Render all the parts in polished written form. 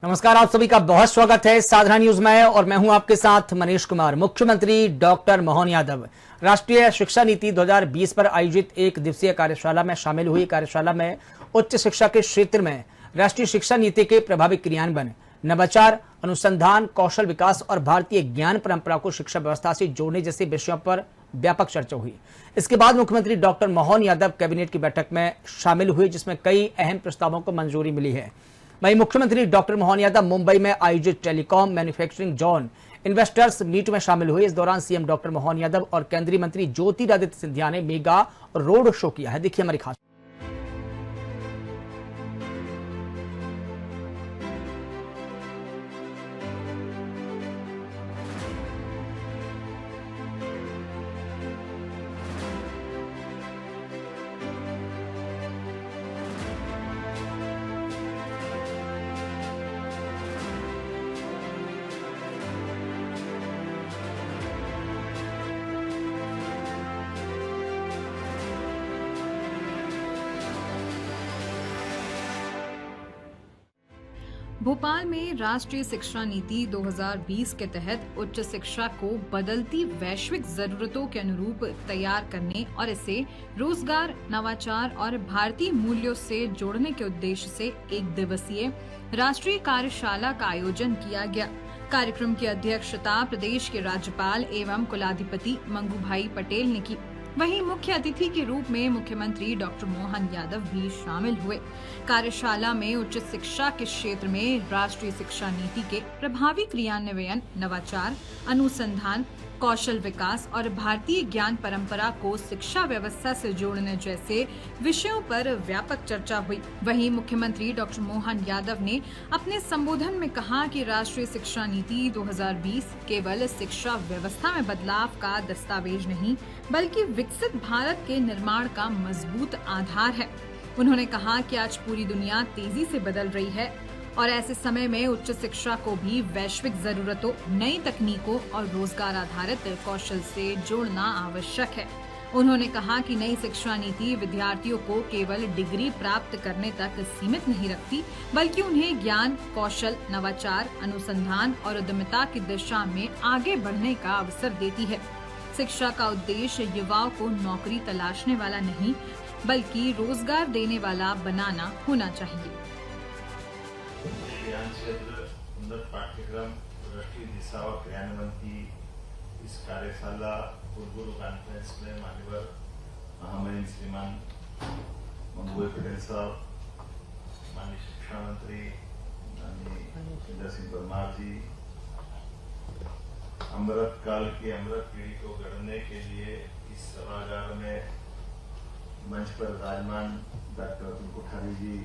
नमस्कार, आप सभी का बहुत स्वागत है साधना न्यूज में और मैं हूं आपके साथ मनीष कुमार। मुख्यमंत्री डॉक्टर मोहन यादव राष्ट्रीय शिक्षा नीति 2020 पर आयोजित एक दिवसीय कार्यशाला में शामिल हुई। कार्यशाला में उच्च शिक्षा के क्षेत्र में राष्ट्रीय शिक्षा नीति के प्रभावी क्रियान्वयन, नवाचार, अनुसंधान, कौशल विकास और भारतीय ज्ञान परंपरा को शिक्षा व्यवस्था से जोड़ने जैसे विषयों पर व्यापक चर्चा हुई। इसके बाद मुख्यमंत्री डॉक्टर मोहन यादव कैबिनेट की बैठक में शामिल हुए, जिसमें कई अहम प्रस्तावों को मंजूरी मिली है। वहीं मुख्यमंत्री डॉक्टर मोहन यादव मुंबई में आयोजित telecom manufacturing zone investors meet में शामिल हुए। इस दौरान सीएम डॉक्टर मोहन यादव और केंद्रीय मंत्री ज्योतिरादित्य सिंधिया ने मेगा रोड शो किया है। देखिए हमारी खास। भोपाल में राष्ट्रीय शिक्षा नीति 2020 के तहत उच्च शिक्षा को बदलती वैश्विक जरूरतों के अनुरूप तैयार करने और इसे रोजगार, नवाचार और भारतीय मूल्यों से जोड़ने के उद्देश्य से एक दिवसीय राष्ट्रीय कार्यशाला का आयोजन किया गया। कार्यक्रम की अध्यक्षता प्रदेश के राज्यपाल एवं कुलाधिपति मंगूभाई पटेल ने की। वहीं मुख्य अतिथि के रूप में मुख्यमंत्री डॉक्टर मोहन यादव भी शामिल हुए। कार्यशाला में उच्च शिक्षा के क्षेत्र में राष्ट्रीय शिक्षा नीति के प्रभावी क्रियान्वयन, नवाचार, अनुसंधान, कौशल विकास और भारतीय ज्ञान परंपरा को शिक्षा व्यवस्था से जोड़ने जैसे विषयों पर व्यापक चर्चा हुई। वहीं मुख्यमंत्री डॉक्टर मोहन यादव ने अपने संबोधन में कहा कि राष्ट्रीय शिक्षा नीति 2020 केवल शिक्षा व्यवस्था में बदलाव का दस्तावेज नहीं, बल्कि विकसित भारत के निर्माण का मजबूत आधार है। उन्होंने कहा कि आज पूरी दुनिया तेजी से बदल रही है और ऐसे समय में उच्च शिक्षा को भी वैश्विक जरूरतों, नई तकनीकों और रोजगार आधारित कौशल से जोड़ना आवश्यक है। उन्होंने कहा कि नई शिक्षा नीति विद्यार्थियों को केवल डिग्री प्राप्त करने तक सीमित नहीं रखती, बल्कि उन्हें ज्ञान, कौशल, नवाचार, अनुसंधान और उद्यमिता की दिशा में आगे बढ़ने का अवसर देती है। शिक्षा का उद्देश्य युवाओं को नौकरी तलाशने वाला नहीं, बल्कि रोजगार देने वाला बनाना होना चाहिए। ज्ञान क्षेत्र उन्नत पाठ्यक्रम राष्ट्रीय दिशा और क्रियान्वयन की इस कार्यशाला पूर्व कॉन्फ्रेंस में माननीय महामहिम श्रीमान मंगूभाई पटेल साहब, माननीय शिक्षा मंत्री माननीय इंदर सिंह परमार जी, अमृत काल की अमृत पीढ़ी को गढ़ने के लिए इस सभागार में मंच पर विराजमान डॉक्टर अतुल कोठारी जी,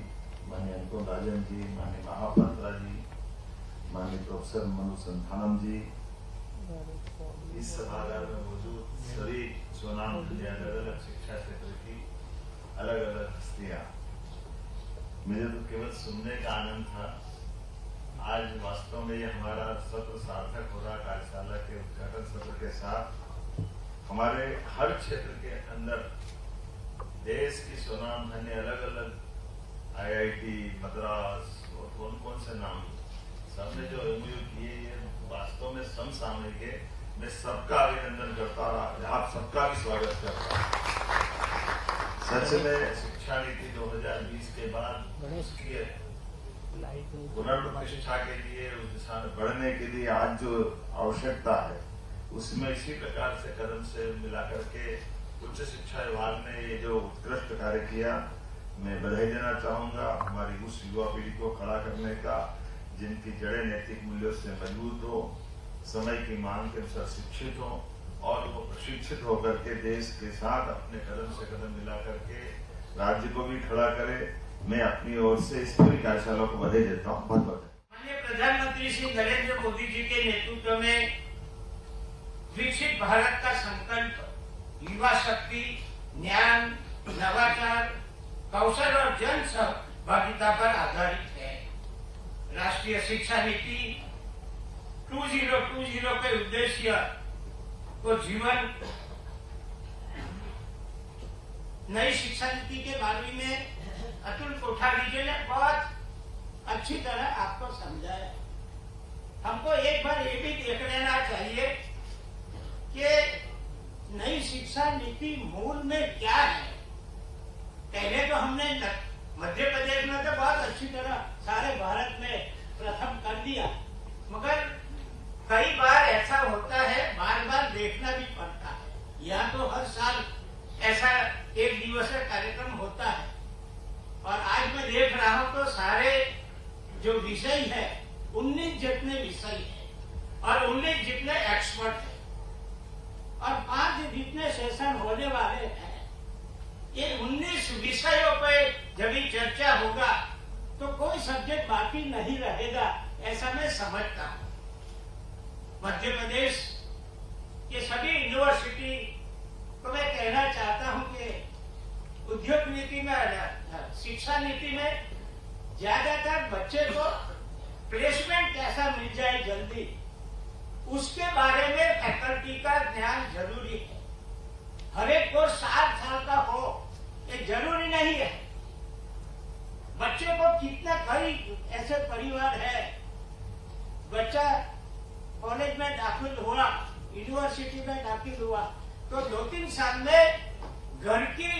माननीय अनुपम राजन जी, माननीय महापात्रा जी, माननीय प्रोफेसर मनु संथानम जी, इस सभागार में मौजूद सभी स्वनाम अलग अलग शिक्षा क्षेत्र की अलग अलग हस्तियां, मुझे तो केवल सुनने का आनंद था। आज वास्तव में ये हमारा सत्र सार्थक हो रहा। कार्यशाला के उद्घाटन सत्र के साथ हमारे हर क्षेत्र के अंदर देश की स्वनाम धन्य अलग अलग IIT मद्रास और कौन कौन से नाम सबने जो MOU किए, ये वास्तव में समसामयिक है। मैं सबका अभिनंदन करता हूँ, आप सबका भी स्वागत करता हूँ। सच में शिक्षा नीति 2020 के बाद उसकी पुनर्प्रतिष्ठा के लिए, उस दिशा में बढ़ने के लिए आज जो आवश्यकता है, उसमें इसी प्रकार से कदम से मिला करके उच्च शिक्षा विभाग ने ये जो उत्कृष्ट कार्य किया, मैं बधाई देना चाहूंगा। हमारी उस युवा पीढ़ी को खड़ा करने का जिनकी जड़ें नैतिक मूल्यों से मजबूत हो, समय की मांग के अनुसार शिक्षित हो और वो प्रशिक्षित होकर के देश के साथ अपने कदम से कदम मिला करके राज्य को भी खड़ा करे। मैं अपनी ओर से इस पूरी कार्यशाला को बधाई देता हूँ। बहुत बहुत माननीय प्रधानमंत्री श्री नरेंद्र मोदी जी के नेतृत्व में विकसित भारत का संकल्प युवा शक्ति, ज्ञान, नवाचार, कौशल और जन सहभागिता पर आधारित है। राष्ट्रीय शिक्षा नीति 2020 के उद्देश्य को जीवन नई शिक्षा नीति के बारे में अतुल कोठारी जी ने बहुत अच्छी तरह आपको समझाया। हमको एक बार ये भी देख लेना चाहिए कि नई शिक्षा नीति मूल में क्या है। पहले तो हमने मध्य प्रदेश में तो बहुत अच्छी तरह सारे भारत में प्रथम कर दिया, मगर कई बार ऐसा होता है, बार बार देखना भी पड़ता है। यहाँ तो हर साल ऐसा एक दिवसीय कार्यक्रम होता है और आज मैं देख रहा हूँ तो सारे जो विषय है 19 जितने विषय है और 19 जितने एक्सपर्ट है और 5 जितने सेशन होने वाले हैं। ये 19 विषयों पे जब भी चर्चा होगा तो कोई सब्जेक्ट बाकी नहीं रहेगा, ऐसा मैं समझता हूँ। मध्य प्रदेश के सभी यूनिवर्सिटी को मैं कहना चाहता हूँ कि उद्योग नीति में, शिक्षा नीति में ज्यादातर बच्चे को प्लेसमेंट कैसा मिल जाए जल्दी, उसके बारे में फैकल्टी का ध्यान जरूरी है। हर एक कोर्स 7 साल का हो ये जरूरी नहीं है। बच्चे को कितना, कई ऐसे परिवार है, बच्चा कॉलेज में दाखिल हुआ, यूनिवर्सिटी में दाखिल हुआ तो 2-3 साल में घर की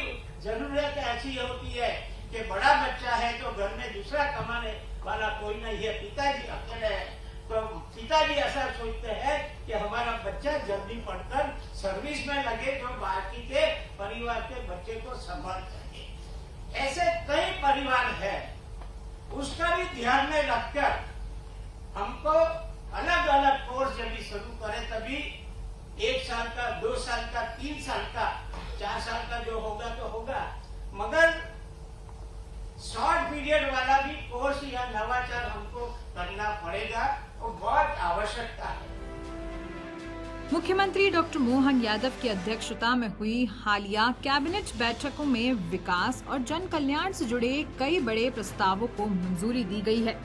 जरूरत ऐसी होती है कि बड़ा बच्चा है तो घर में दूसरा कमाने वाला कोई नहीं है, पिताजी अकेले है, तो पिताजी ऐसा सोचते हैं कि हमारा बच्चा जल्दी पढ़कर सर्विस में लगे जो बाकी के परिवार के बच्चे को संभाल सके। ऐसे कई परिवार है, उसका भी ध्यान में रखकर हमको अलग अलग कोर्स जब भी शुरू करें तभी 1 साल का, 2 साल का, 3 साल का, 4 साल का जो होगा तो होगा, मगर शॉर्ट पीरियड वाला भी कोर्स या नवाचार हमको करना पड़ेगा और बहुत आवश्यकता है। मुख्यमंत्री डॉक्टर मोहन यादव की अध्यक्षता में हुई हालिया कैबिनेट बैठकों में विकास और जन कल्याण से जुड़े कई बड़े प्रस्तावों को मंजूरी दी गई है।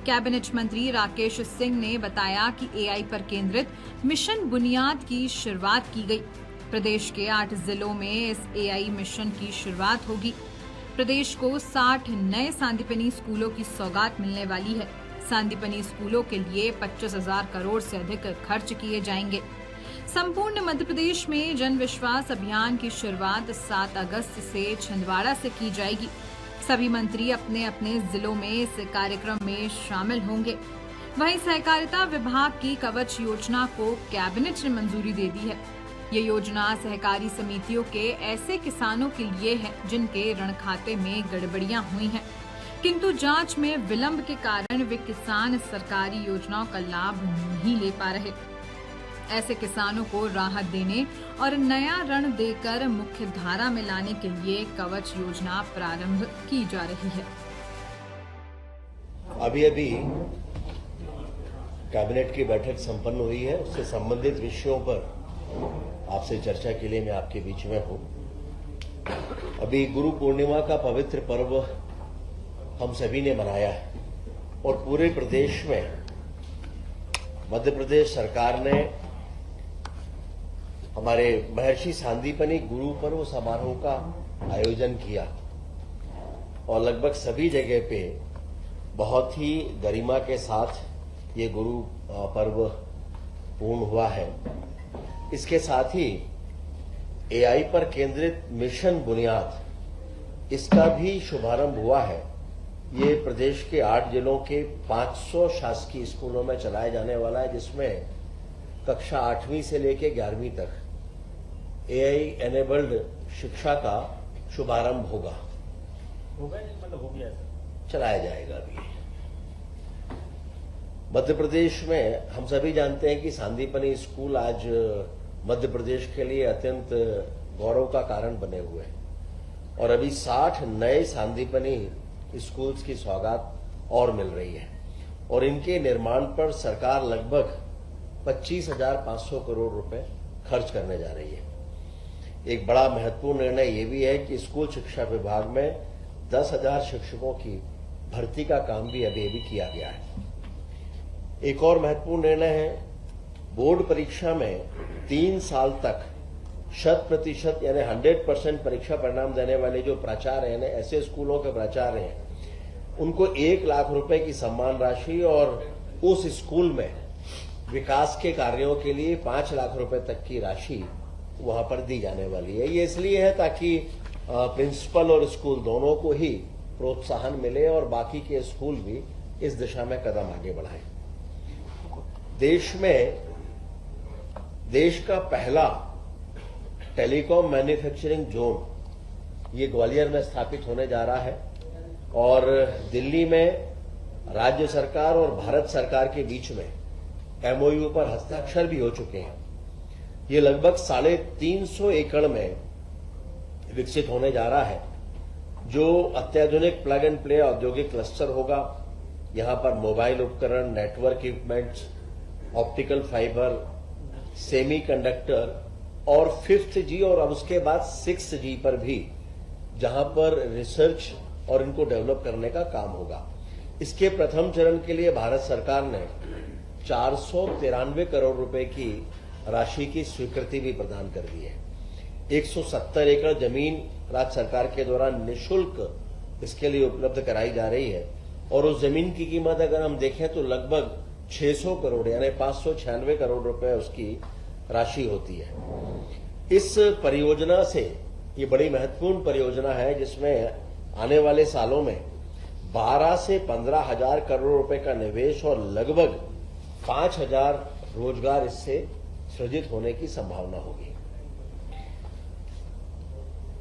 कैबिनेट मंत्री राकेश सिंह ने बताया कि एआई पर केंद्रित मिशन बुनियाद की शुरुआत की गई। प्रदेश के 8 जिलों में इस एआई मिशन की शुरुआत होगी। प्रदेश को 60 नए सांदीपनी स्कूलों की सौगात मिलने वाली है। सांदीपनी स्कूलों के लिए 25,000 करोड़ से अधिक खर्च किए जाएंगे। संपूर्ण मध्य प्रदेश में जन विश्वास अभियान की शुरुआत 7 अगस्त से छिंदवाड़ा से की जाएगी। सभी मंत्री अपने अपने जिलों में इस कार्यक्रम में शामिल होंगे। वहीं सहकारिता विभाग की कवच योजना को कैबिनेट ने मंजूरी दे दी है। ये योजना सहकारी समितियों के ऐसे किसानों के लिए है जिनके ऋण खाते में गड़बड़ियां हुई हैं, किंतु जांच में विलंब के कारण वे किसान सरकारी योजनाओं का लाभ नहीं ले पा रहे। ऐसे किसानों को राहत देने और नया ऋण देकर मुख्य धारा में लाने के लिए कवच योजना प्रारंभ की जा रही है। अभी कैबिनेट की बैठक संपन्न हुई है, उससे संबंधित विषयों पर आपसे चर्चा के लिए मैं आपके बीच में हूं। अभी गुरु पूर्णिमा का पवित्र पर्व हम सभी ने मनाया है और पूरे प्रदेश में मध्य प्रदेश सरकार ने हमारे महर्षि सांदीपनी गुरु पर्व समारोह का आयोजन किया और लगभग सभी जगह पे बहुत ही गरिमा के साथ ये गुरु पर्व पूर्ण हुआ है। इसके साथ ही एआई पर केंद्रित मिशन बुनियाद, इसका भी शुभारंभ हुआ है। ये प्रदेश के 8 जिलों के 500 शासकीय स्कूलों में चलाया जाने वाला है, जिसमें कक्षा 8वीं से लेकर 11वीं तक एआई एनेबल्ड शिक्षा का शुभारंभ होगा। हो गया, चलाया जाएगा अभी। मध्य प्रदेश में हम सभी जानते हैं कि सांदीपनी स्कूल आज मध्य प्रदेश के लिए अत्यंत गौरव का कारण बने हुए हैं और अभी 60 नए सांदीपनी स्कूल्स की सौगात और मिल रही है और इनके निर्माण पर सरकार लगभग 25,500 करोड़ रुपए खर्च करने जा रही है। एक बड़ा महत्वपूर्ण निर्णय ये भी है कि स्कूल शिक्षा विभाग में 10,000 शिक्षकों की भर्ती का काम भी अभी किया गया है। एक और महत्वपूर्ण निर्णय है, बोर्ड परीक्षा में 3 साल तक 100% यानी 100% परीक्षा परिणाम देने वाले जो प्राचार्य हैं, ऐसे स्कूलों के प्राचार्य हैं उनको 1 लाख रुपए की सम्मान राशि और उस स्कूल में विकास के कार्यों के लिए 5 लाख रुपए तक की राशि वहां पर दी जाने वाली है। ये इसलिए है ताकि प्रिंसिपल और स्कूल दोनों को ही प्रोत्साहन मिले और बाकी के स्कूल भी इस दिशा में कदम आगे बढ़ाएं। देश का पहला टेलीकॉम मैन्युफैक्चरिंग जोन ये ग्वालियर में स्थापित होने जा रहा है और दिल्ली में राज्य सरकार और भारत सरकार के बीच में एमओयू पर हस्ताक्षर भी हो चुके हैं। ये लगभग 350 एकड़ में विकसित होने जा रहा है, जो अत्याधुनिक प्लग एंड प्ले औद्योगिक क्लस्टर होगा। यहां पर मोबाइल उपकरण, network equipments, optical fibre, semiconductor और 5th G और अब उसके बाद 6th G पर भी जहां पर रिसर्च और इनको डेवलप करने का काम होगा। इसके प्रथम चरण के लिए भारत सरकार ने 493 करोड़ रुपए की राशि की स्वीकृति भी प्रदान कर दी है। 170 एकड़ जमीन राज्य सरकार के द्वारा निःशुल्क इसके लिए उपलब्ध कराई जा रही है और उस जमीन की कीमत अगर हम देखें तो लगभग 600 करोड़ यानी 596 करोड़ रुपए उसकी राशि होती है। इस परियोजना से ये बड़ी महत्वपूर्ण परियोजना है जिसमें आने वाले सालों में 12 से 15 हजार करोड़ रुपए का निवेश और लगभग 5,000 रोजगार इससे सृजित होने की संभावना होगी।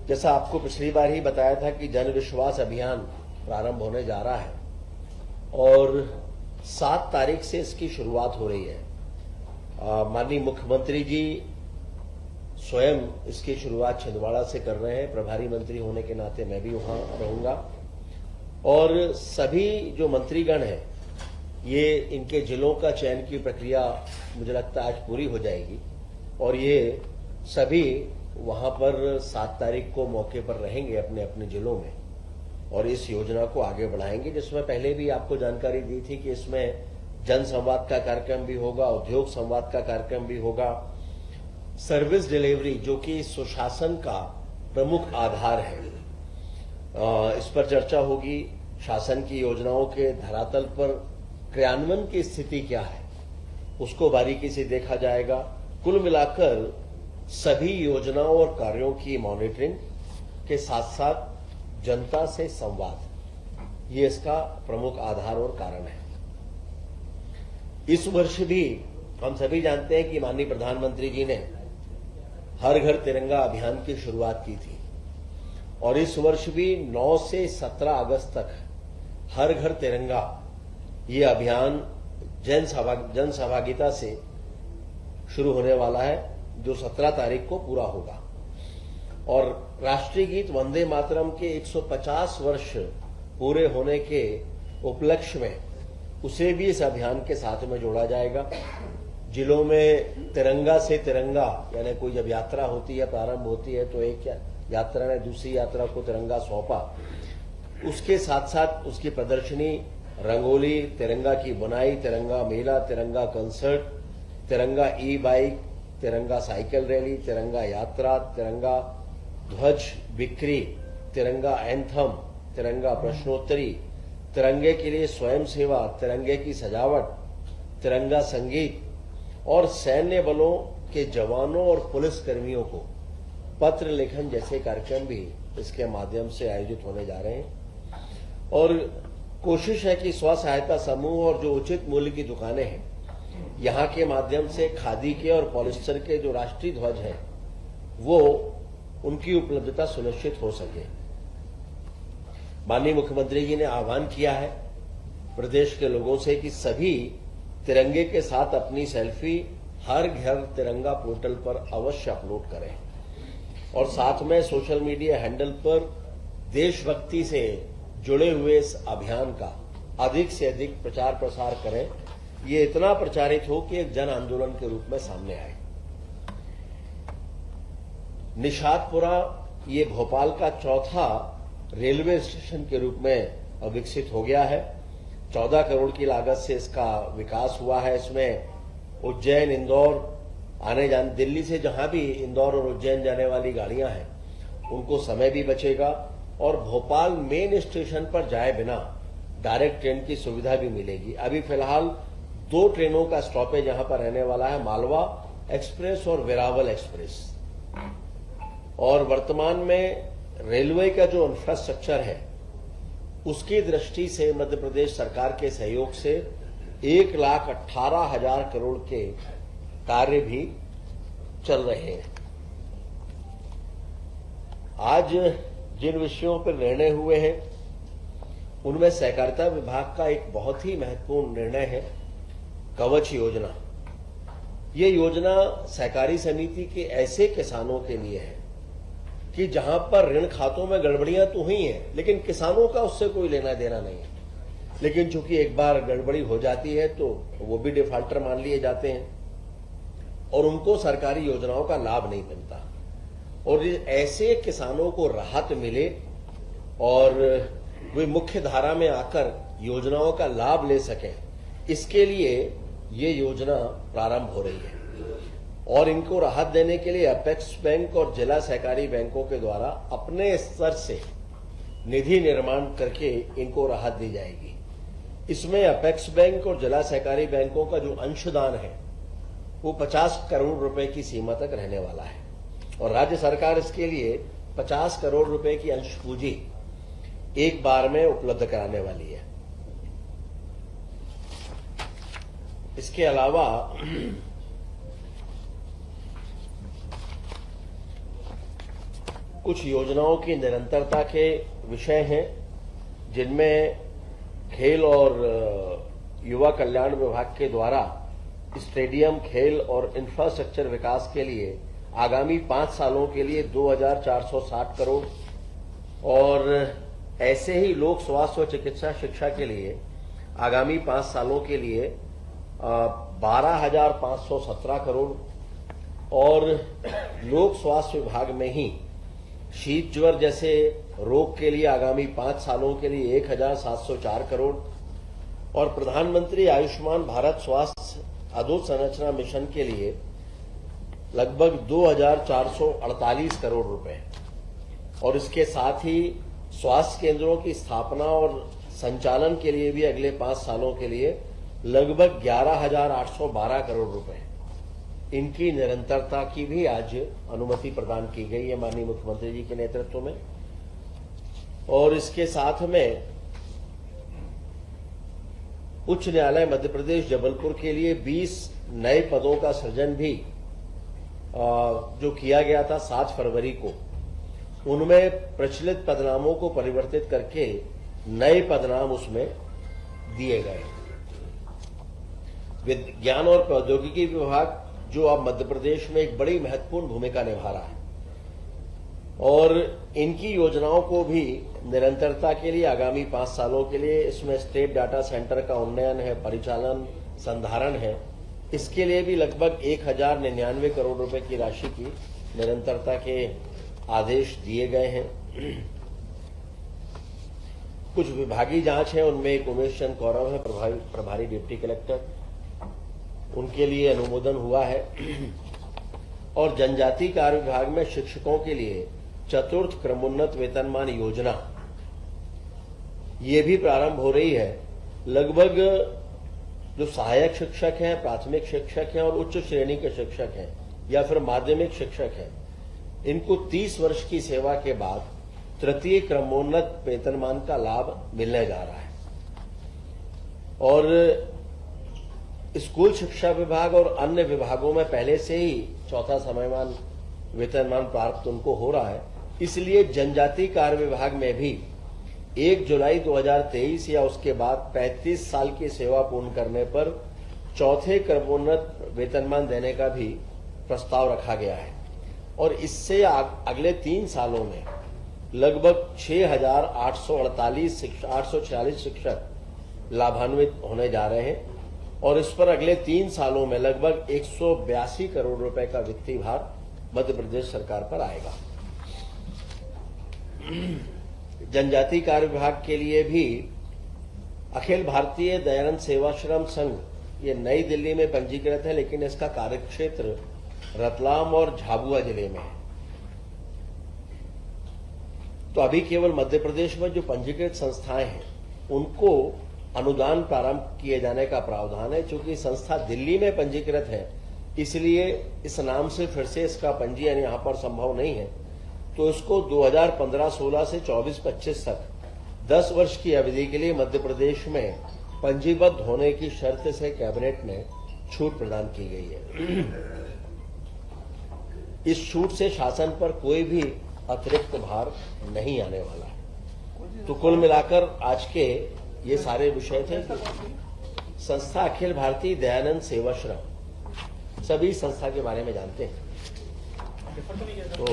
जैसा आपको पिछली बार ही बताया था कि जन विश्वास अभियान प्रारंभ होने जा रहा है और 7 तारीख से इसकी शुरुआत हो रही है। माननीय मुख्यमंत्री जी स्वयं इसकी शुरुआत छिंदवाड़ा से कर रहे हैं। प्रभारी मंत्री होने के नाते मैं भी वहां रहूंगा और सभी जो मंत्रीगण हैं ये इनके जिलों का चयन की प्रक्रिया मुझे लगता है आज पूरी हो जाएगी और ये सभी वहां पर 7 तारीख को मौके पर रहेंगे अपने अपने जिलों में और इस योजना को आगे बढ़ाएंगे, जिसमें पहले भी आपको जानकारी दी थी कि इसमें जन संवाद का कार्यक्रम भी होगा, उद्योग संवाद का कार्यक्रम भी होगा, सर्विस डिलीवरी जो कि सुशासन का प्रमुख आधार है, इस पर चर्चा होगी। शासन की योजनाओं के धरातल पर क्रियान्वयन की स्थिति क्या है उसको बारीकी से देखा जाएगा। कुल मिलाकर सभी योजनाओं और कार्यों की मॉनिटरिंग के साथ साथ जनता से संवाद ये इसका प्रमुख आधार और कारण है। इस वर्ष भी हम सभी जानते हैं कि माननीय प्रधानमंत्री जी ने हर घर तिरंगा अभियान की शुरुआत की थी और इस वर्ष भी 9 से 17 अगस्त तक हर घर तिरंगा ये अभियान जन सहभागिता से शुरू होने वाला है जो 17 तारीख को पूरा होगा और राष्ट्रीय गीत वंदे मातरम के 150 वर्ष पूरे होने के उपलक्ष्य में उसे भी इस अभियान के साथ में जोड़ा जाएगा। जिलों में तिरंगा से तिरंगा यानी कोई जब यात्रा होती है, प्रारंभ होती है तो एक यात्रा ने दूसरी यात्रा को तिरंगा सौंपा, उसके साथ साथ उसकी प्रदर्शनी, रंगोली, तिरंगा की बुनाई, तिरंगा मेला, तिरंगा कंसर्ट, तिरंगा ई बाइक, तिरंगा साइकिल रैली, तिरंगा यात्रा, तिरंगा ध्वज बिक्री, तिरंगा एंथम, तिरंगा प्रश्नोत्तरी, तिरंगे के लिए स्वयं सेवा, तिरंगे की सजावट, तिरंगा संगीत और सैन्य बलों के जवानों और पुलिस कर्मियों को पत्र लेखन जैसे कार्यक्रम भी इसके माध्यम से आयोजित होने जा रहे हैं और कोशिश है कि स्व सहायता समूह और जो उचित मूल्य की दुकानें हैं यहां के माध्यम से खादी के और पॉलिस्टर के जो राष्ट्रीय ध्वज हैं वो उनकी उपलब्धता सुनिश्चित हो सके। माननीय मुख्यमंत्री जी ने आह्वान किया है प्रदेश के लोगों से कि सभी तिरंगे के साथ अपनी सेल्फी हर घर तिरंगा पोर्टल पर अवश्य अपलोड करें और साथ में सोशल मीडिया हैंडल पर देशभक्ति से जुड़े हुए इस अभियान का अधिक से अधिक प्रचार प्रसार करें। ये इतना प्रचारित हो कि एक जन आंदोलन के रूप में सामने आए। निशातपुरा ये भोपाल का चौथा रेलवे स्टेशन के रूप में विकसित हो गया है। 14 करोड़ की लागत से इसका विकास हुआ है। इसमें उज्जैन, इंदौर आने जाने, दिल्ली से जहां भी इंदौर और उज्जैन जाने वाली गाड़ियां हैं उनको समय भी बचेगा और भोपाल मेन स्टेशन पर जाए बिना डायरेक्ट ट्रेन की सुविधा भी मिलेगी। अभी फिलहाल 2 ट्रेनों का स्टॉपेज यहां पर रहने वाला है, मालवा एक्सप्रेस और वेरावल एक्सप्रेस। और वर्तमान में रेलवे का जो इंफ्रास्ट्रक्चर है उसकी दृष्टि से मध्य प्रदेश सरकार के सहयोग से 1,18,000 करोड़ के कार्य भी चल रहे हैं। आज जिन विषयों पर निर्णय हुए हैं उनमें सहकारिता विभाग का एक बहुत ही महत्वपूर्ण निर्णय है कवच योजना। ये योजना सहकारी समिति के ऐसे किसानों के लिए है कि जहां पर ऋण खातों में गड़बड़ियां तो हुई हैं, लेकिन किसानों का उससे कोई लेना देना नहीं है। लेकिन चूंकि एक बार गड़बड़ी हो जाती है तो वो भी डिफॉल्टर मान लिए जाते हैं और उनको सरकारी योजनाओं का लाभ नहीं मिलता। और ऐसे किसानों को राहत मिले और वे मुख्य धारा में आकर योजनाओं का लाभ ले सकें, इसके लिए ये योजना प्रारंभ हो रही है। और इनको राहत देने के लिए अपेक्स बैंक और जिला सहकारी बैंकों के द्वारा अपने स्तर से निधि निर्माण करके इनको राहत दी जाएगी। इसमें अपेक्स बैंक और जिला सहकारी बैंकों का जो अंशदान है वो 50 करोड़ रुपए की सीमा तक रहने वाला है और राज्य सरकार इसके लिए 50 करोड़ रुपए की अंश पूंजी एक बार में उपलब्ध कराने वाली है। इसके अलावा कुछ योजनाओं की निरंतरता के विषय हैं जिनमें खेल और युवा कल्याण विभाग के द्वारा स्टेडियम, खेल और इंफ्रास्ट्रक्चर विकास के लिए आगामी 5 सालों के लिए 2,460 करोड़ और ऐसे ही लोक स्वास्थ्य और चिकित्सा शिक्षा के लिए आगामी 5 सालों के लिए 12,517 करोड़ और लोक स्वास्थ्य विभाग में ही शीत ज्वर जैसे रोग के लिए आगामी 5 सालों के लिए 1,704 करोड़ और प्रधानमंत्री आयुष्मान भारत स्वास्थ्य अधोसंरचना मिशन के लिए लगभग 2,448 करोड़ रुपए और इसके साथ ही स्वास्थ्य केंद्रों की स्थापना और संचालन के लिए भी अगले 5 सालों के लिए लगभग 11,812 करोड़ रुपए इनकी निरंतरता की भी आज अनुमति प्रदान की गई है माननीय मुख्यमंत्री जी के नेतृत्व में। और इसके साथ में उच्च न्यायालय मध्य प्रदेश जबलपुर के लिए 20 नए पदों का सृजन भी जो किया गया था 7 फरवरी को, उनमें प्रचलित पदनामों को परिवर्तित करके नए पदनाम उसमें दिए गए। विज्ञान और प्रौद्योगिकी विभाग जो अब मध्य प्रदेश में एक बड़ी महत्वपूर्ण भूमिका निभा रहा है और इनकी योजनाओं को भी निरंतरता के लिए आगामी 5 सालों के लिए इसमें स्टेट डाटा सेंटर का उन्नयन है, परिचालन, संधारण है, इसके लिए भी लगभग 1,099 करोड़ रुपए की राशि की निरंतरता के आदेश दिए गए हैं। कुछ विभागीय जांच है, उनमें एक उमेश चंद कौरव है प्रभारी डिप्टी कलेक्टर, उनके लिए अनुमोदन हुआ है। और जनजाति कार्य विभाग में शिक्षकों के लिए चतुर्थ क्रमोन्नत वेतनमान योजना ये भी प्रारंभ हो रही है। लगभग जो सहायक शिक्षक हैं, प्राथमिक शिक्षक हैं और उच्च श्रेणी के शिक्षक हैं या फिर माध्यमिक शिक्षक हैं, इनको 30 वर्ष की सेवा के बाद तृतीय क्रमोन्नत वेतनमान का लाभ मिलने जा रहा है। और स्कूल शिक्षा विभाग और अन्य विभागों में पहले से ही चौथा समयमान वेतनमान प्राप्त उनको हो रहा है, इसलिए जनजाति कार्य विभाग में भी 1 जुलाई 2023 या उसके बाद 35 साल की सेवा पूर्ण करने पर चौथे क्रमोन्नत वेतनमान देने का भी प्रस्ताव रखा गया है। और इससे अगले 3 सालों में लगभग 6,846 शिक्षक लाभान्वित होने जा रहे हैं और इस पर अगले 3 सालों में लगभग 182 करोड़ रुपए का वित्तीय भार मध्य प्रदेश सरकार पर आएगा। जनजाति कार्य विभाग के लिए भी अखिल भारतीय दयानंद सेवाश्रम संघ ये नई दिल्ली में पंजीकृत है, लेकिन इसका कार्यक्षेत्र रतलाम और झाबुआ जिले में है। तो अभी केवल मध्य प्रदेश में जो पंजीकृत संस्थाएं हैं उनको अनुदान प्रारंभ किए जाने का प्रावधान है। चूंकि संस्था दिल्ली में पंजीकृत है, इसलिए इस नाम से फिर से इसका पंजीयन यहां पर संभव नहीं है। तो इसको 2015-16 से 24-25 तक 10 वर्ष की अवधि के लिए मध्य प्रदेश में पंजीबद्ध होने की शर्त से कैबिनेट में छूट प्रदान की गई है। इस छूट से शासन पर कोई भी अतिरिक्त भार नहीं आने वाला है। तो कुल मिलाकर आज के ये सारे विषय थे। संस्था अखिल भारतीय दयानंद सेवाश्रम, सभी संस्था के बारे में जानते हैं। तो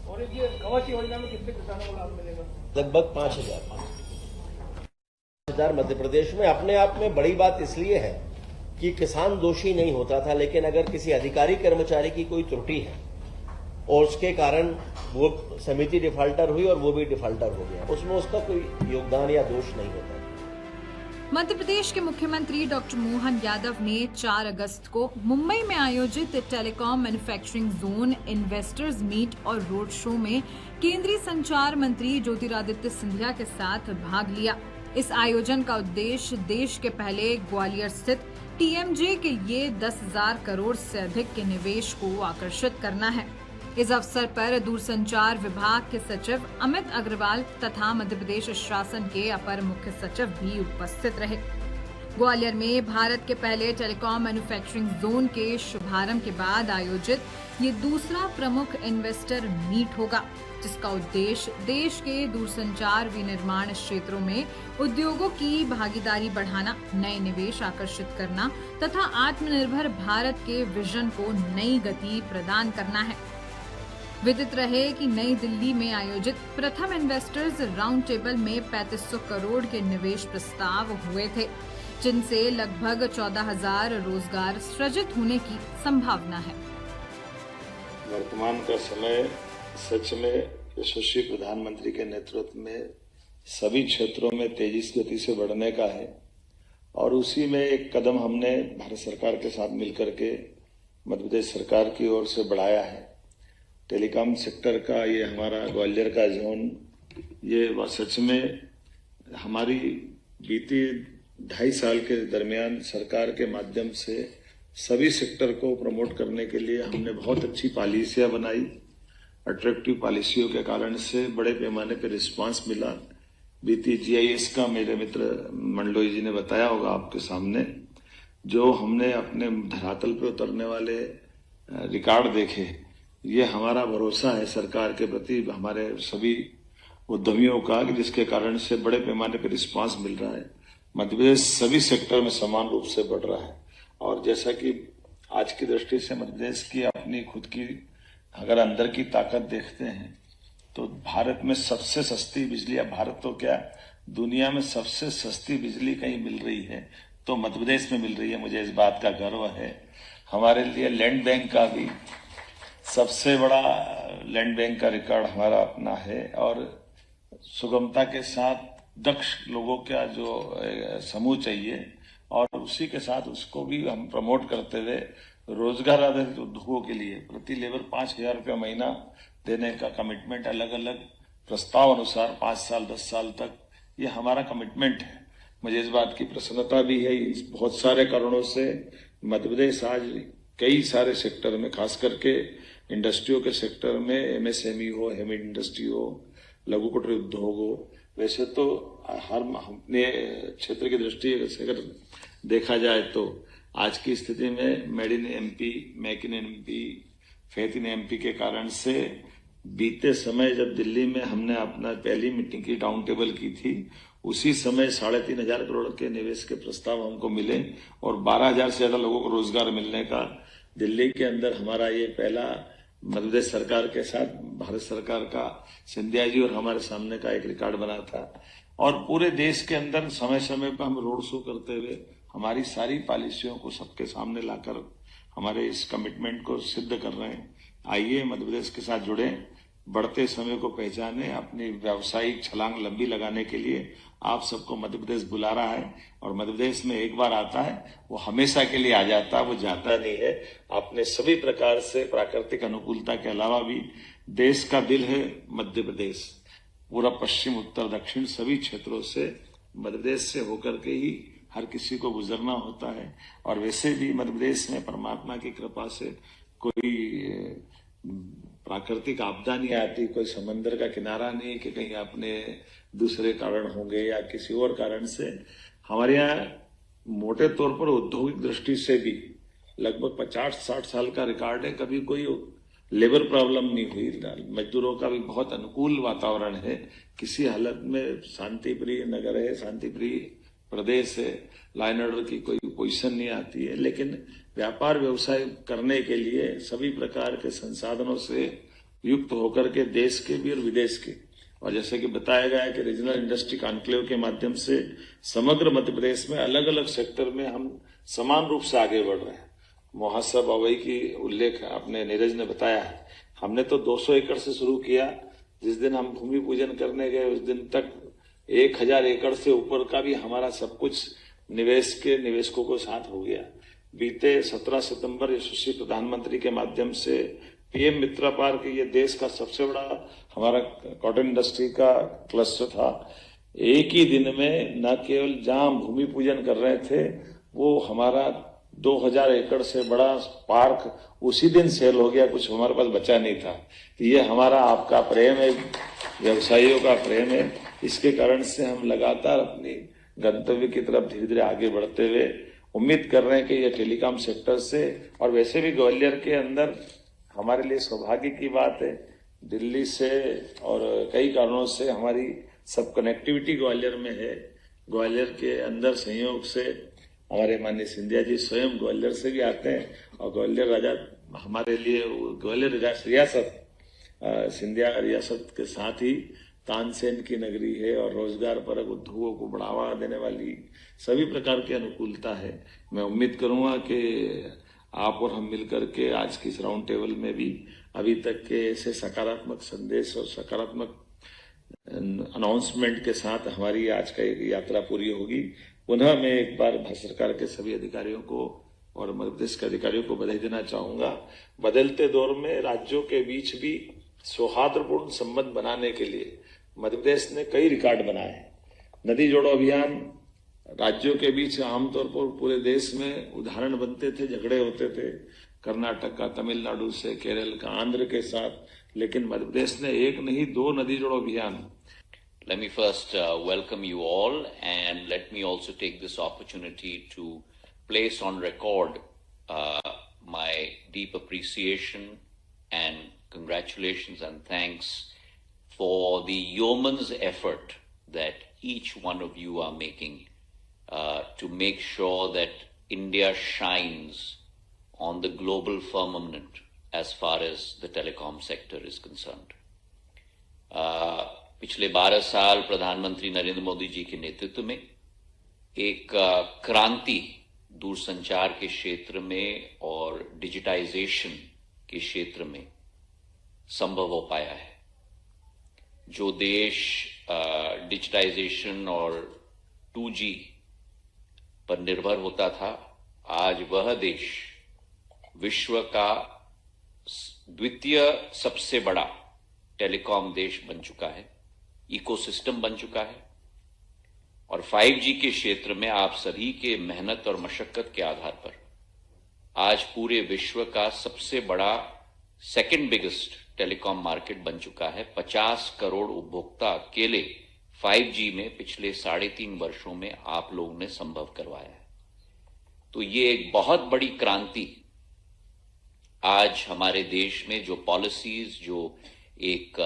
और ये कवच योजना में कितने किसानों को लाभ मिलेगा? लगभग 5,000 मध्य प्रदेश में। अपने आप में बड़ी बात इसलिए है कि किसान दोषी नहीं होता था, लेकिन अगर किसी अधिकारी कर्मचारी की कोई त्रुटि है और उसके कारण वो समिति डिफाल्टर हुई और वो भी डिफाल्टर हो गया, उसमें उसका कोई योगदान या दोष नहीं होता। मध्य प्रदेश के मुख्यमंत्री डॉक्टर मोहन यादव ने 4 अगस्त को मुंबई में आयोजित telecom manufacturing zone investors meet और रोड शो में केंद्रीय संचार मंत्री ज्योतिरादित्य सिंधिया के साथ भाग लिया। इस आयोजन का उद्देश्य देश के पहले ग्वालियर स्थित टीएमजे के लिए 10,000 करोड़ से अधिक के निवेश को आकर्षित करना है। इस अवसर पर दूरसंचार विभाग के सचिव अमित अग्रवाल तथा मध्य प्रदेश शासन के अपर मुख्य सचिव भी उपस्थित रहे। ग्वालियर में भारत के पहले टेलीकॉम मैन्युफैक्चरिंग जोन के शुभारंभ के बाद आयोजित ये दूसरा प्रमुख इन्वेस्टर मीट होगा, जिसका उद्देश्य देश के दूरसंचार विनिर्माण क्षेत्रों में उद्योगों की भागीदारी बढ़ाना, नए निवेश आकर्षित करना तथा आत्मनिर्भर भारत के विजन को नई गति प्रदान करना है। विदित रहे कि नई दिल्ली में आयोजित प्रथम इन्वेस्टर्स राउंड टेबल में 3500 करोड़ के निवेश प्रस्ताव हुए थे, जिनसे लगभग 14,000 रोजगार सृजित होने की संभावना है। वर्तमान का समय सच में यशस्वी प्रधानमंत्री के नेतृत्व में सभी क्षेत्रों में तेजी से गति से बढ़ने का है और उसी में एक कदम हमने भारत सरकार के साथ मिलकर के मध्य प्रदेश सरकार की ओर से बढ़ाया है। टेलीकॉम सेक्टर का ये हमारा ग्वालियर का जोन, ये सच में हमारी बीती 2.5 साल के दरमियान सरकार के माध्यम से सभी सेक्टर को प्रमोट करने के लिए हमने बहुत अच्छी पॉलिसियां बनाई। अट्रैक्टिव पॉलिसियों के कारण से बड़े पैमाने पर रिस्पांस मिला। बीती GIS का मेरे मित्र मंडलोई जी ने बताया होगा आपके सामने, जो हमने अपने धरातल पर उतरने वाले रिकॉर्ड देखे। ये हमारा भरोसा है सरकार के प्रति हमारे सभी उद्यमियों का, जिसके कारण से बड़े पैमाने पर रिस्पांस मिल रहा है। मध्य प्रदेश सभी सेक्टर में समान रूप से बढ़ रहा है और जैसा कि आज की दृष्टि से मध्य प्रदेश की अपनी खुद की अगर अंदर की ताकत देखते हैं तो भारत में सबसे सस्ती बिजली, या भारत तो क्या दुनिया में सबसे सस्ती बिजली कहीं मिल रही है तो मध्य प्रदेश में मिल रही है। मुझे इस बात का गर्व है। हमारे लिए लैंड बैंक का भी सबसे बड़ा लैंड बैंक का रिकॉर्ड हमारा अपना है और सुगमता के साथ दक्ष लोगों का जो समूह चाहिए और उसी के साथ उसको भी हम प्रमोट करते हुए रोजगार आधारित उद्योगों के लिए प्रति लेबर 5,000 रुपया महीना देने का कमिटमेंट अलग अलग प्रस्ताव अनुसार 5 साल 10 साल तक ये हमारा कमिटमेंट है। मुझे इस बात की प्रसन्नता भी है। बहुत सारे कारणों से मध्य प्रदेश आज कई सारे सेक्टर में, खास करके इंडस्ट्रियों के सेक्टर में, MSME हो, हेवी इंडस्ट्री हो, लघु कुटीर उद्योग हो, वैसे तो हर अपने क्षेत्र की दृष्टि से अगर देखा जाए तो आज की स्थिति में made in MP, make in MP, faith in MP के कारण से बीते समय जब दिल्ली में हमने अपना पहली मीटिंग की राउंड टेबल की थी, उसी समय 3,500 करोड़ के निवेश के प्रस्ताव हमको मिले और 12,000 से ज्यादा लोगों को रोजगार मिलने का दिल्ली के अंदर हमारा ये पहला मध्य प्रदेश सरकार के साथ भारत सरकार का सिंधिया जी और हमारे सामने का एक रिकॉर्ड बना था। और पूरे देश के अंदर समय समय पर हम रोड शो करते हुए हमारी सारी पॉलिसियों को सबके सामने लाकर हमारे इस कमिटमेंट को सिद्ध कर रहे हैं। आइए मध्य प्रदेश के साथ जुड़े, बढ़ते समय को पहचाने, अपनी व्यावसायिक छलांग लंबी लगाने के लिए आप सबको मध्य प्रदेश बुला रहा है और मध्य प्रदेश में एक बार आता है वो हमेशा के लिए आ जाता है, वो जाता नहीं है। आपने सभी प्रकार से प्राकृतिक अनुकूलता के अलावा भी देश का दिल है मध्य प्रदेश। पूरा पश्चिम उत्तर दक्षिण सभी क्षेत्रों से मध्य प्रदेश से होकर के ही हर किसी को गुजरना होता है। और वैसे भी मध्य प्रदेश में परमात्मा की कृपा से कोई प्राकृतिक आपदा नहीं आती, कोई समंदर का किनारा नहीं कि कहीं अपने दूसरे कारण होंगे या किसी और कारण से। हमारे यहाँ मोटे तौर पर औद्योगिक दृष्टि से भी लगभग 50-60 साल का रिकॉर्ड है, कभी कोई लेबर प्रॉब्लम नहीं हुई। मजदूरों का भी बहुत अनुकूल वातावरण है, किसी हालत में शांतिप्रिय नगर है, शांतिप्रिय प्रदेश है, लॉ एंड ऑर्डर की कोई पोजीशन नहीं आती है। लेकिन व्यापार व्यवसाय करने के लिए सभी प्रकार के संसाधनों से युक्त होकर के देश के भी और विदेश के, और जैसे कि बताया गया है कि रीजनल इंडस्ट्री कॉन्क्लेव के माध्यम से समग्र मध्य प्रदेश में अलग अलग सेक्टर में हम समान रूप से आगे बढ़ रहे हैं। महोत्सव अवई की उल्लेख आपने नीरज ने बताया है। हमने तो 200 एकड़ से शुरू किया, जिस दिन हम भूमि पूजन करने गए उस दिन तक 1000 एकड़ से ऊपर का भी हमारा सब कुछ निवेशकों को साथ हो गया। बीते 17 सितंबर यशस्वी प्रधानमंत्री के माध्यम से पीएम मित्रा पार्क, ये देश का सबसे बड़ा हमारा कॉटन इंडस्ट्री का क्लस्टर था। एक ही दिन में न केवल जहां भूमि पूजन कर रहे थे, वो हमारा 2000 एकड़ से बड़ा पार्क उसी दिन सेल हो गया, कुछ हमारे पास बचा नहीं था। तो ये हमारा आपका प्रेम है, व्यवसायियों का प्रेम है। इसके कारण से हम लगातार अपनी गंतव्य की तरफ धीरे धीरे आगे बढ़ते हुए उम्मीद कर रहे हैं कि ये टेलीकॉम सेक्टर से, और वैसे भी ग्वालियर के अंदर हमारे लिए सौभाग्य की बात है, दिल्ली से और कई कारणों से हमारी सब कनेक्टिविटी ग्वालियर में है। ग्वालियर के अंदर संयोग से हमारे माननीय सिंधिया जी स्वयं ग्वालियर से भी आते हैं, और ग्वालियर राजा हमारे लिए ग्वालियर रियासत सिंधिया रियासत के साथ ही तानसेन की नगरी है और रोजगार परक उद्योगों को बढ़ावा देने वाली सभी प्रकार की अनुकूलता है। मैं उम्मीद करूंगा कि आप और हम मिलकर के आज की इस राउंड टेबल में भी अभी तक के ऐसे सकारात्मक संदेश और सकारात्मक अनाउंसमेंट के साथ हमारी आज का एक यात्रा पूरी होगी। पुनः मैं एक बार भारत सरकार के सभी अधिकारियों को और मध्य प्रदेश के अधिकारियों को बधाई देना चाहूंगा। बदलते दौर में राज्यों के बीच भी सौहार्दपूर्ण संबंध बनाने के लिए मध्य प्रदेश ने कई रिकॉर्ड बनाए हैं। नदी जोड़ो अभियान राज्यों के बीच आमतौर पर पूरे देश में उदाहरण बनते थे, झगड़े होते थे, कर्नाटक का, तमिलनाडु से, केरल का, आंध्र के साथ, लेकिन मध्य प्रदेश ने एक नहीं 2 नदी जोड़ो अभियान। Let me first welcome you all, and let me also take this opportunity to place on record my deep appreciation and congratulations and thanks for the yeoman's effort that each one of you are making to make sure that India shines on the global firmament as far as the telecom sector is concerned. पिछले 12 साल प्रधानमंत्री नरेंद्र मोदी जी के नेतृत्व में एक क्रांति दूरसंचार के क्षेत्र में और डिजिटाइजेशन के क्षेत्र में संभव हो पाया है। जो देश डिजिटाइजेशन और 2G पर निर्भर होता था, आज वह देश विश्व का द्वितीय सबसे बड़ा टेलीकॉम देश बन चुका है, इकोसिस्टम बन चुका है। और 5G के क्षेत्र में आप सभी के मेहनत और मशक्कत के आधार पर आज पूरे विश्व का सबसे बड़ा सेकंड बिगेस्ट टेलीकॉम मार्केट बन चुका है। 50 करोड़ उपभोक्ता अकेले 5G में पिछले 3.5 वर्षों में आप लोगों ने संभव करवाया है। तो ये एक बहुत बड़ी क्रांति आज हमारे देश में, जो पॉलिसीज, जो एक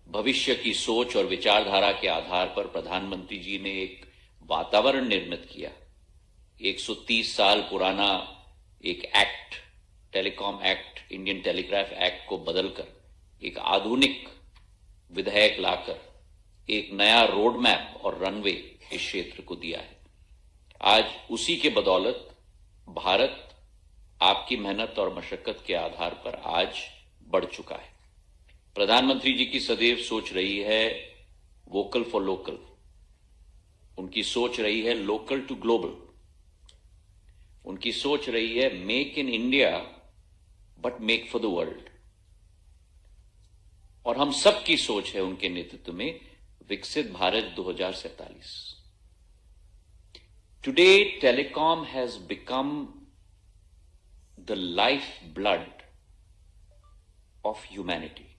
भविष्य की सोच और विचारधारा के आधार पर प्रधानमंत्री जी ने एक वातावरण निर्मित किया। 130 साल पुराना एक act, telecom act, Indian telegraph act को बदलकर एक आधुनिक विधेयक लाकर एक नया रोड मैप और रनवे इस क्षेत्र को दिया है। आज उसी के बदौलत भारत आपकी मेहनत और मशक्कत के आधार पर आज बढ़ चुका है। प्रधानमंत्री जी की सदैव सोच रही है वोकल फॉर लोकल, उनकी सोच रही है लोकल टू ग्लोबल, उनकी सोच रही है make in India but make for the world. और हम सबकी सोच है उनके नेतृत्व में विकसित Bharat 2047. Today, telecom has become the lifeblood of humanity.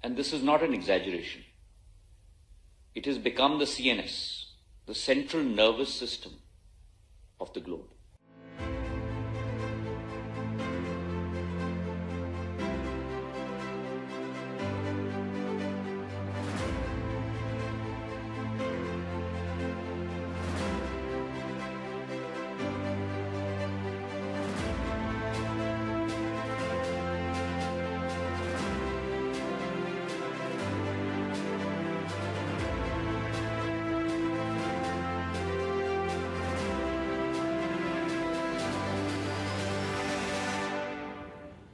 And this is not an exaggeration. It has become the CNS, the central nervous system of the globe.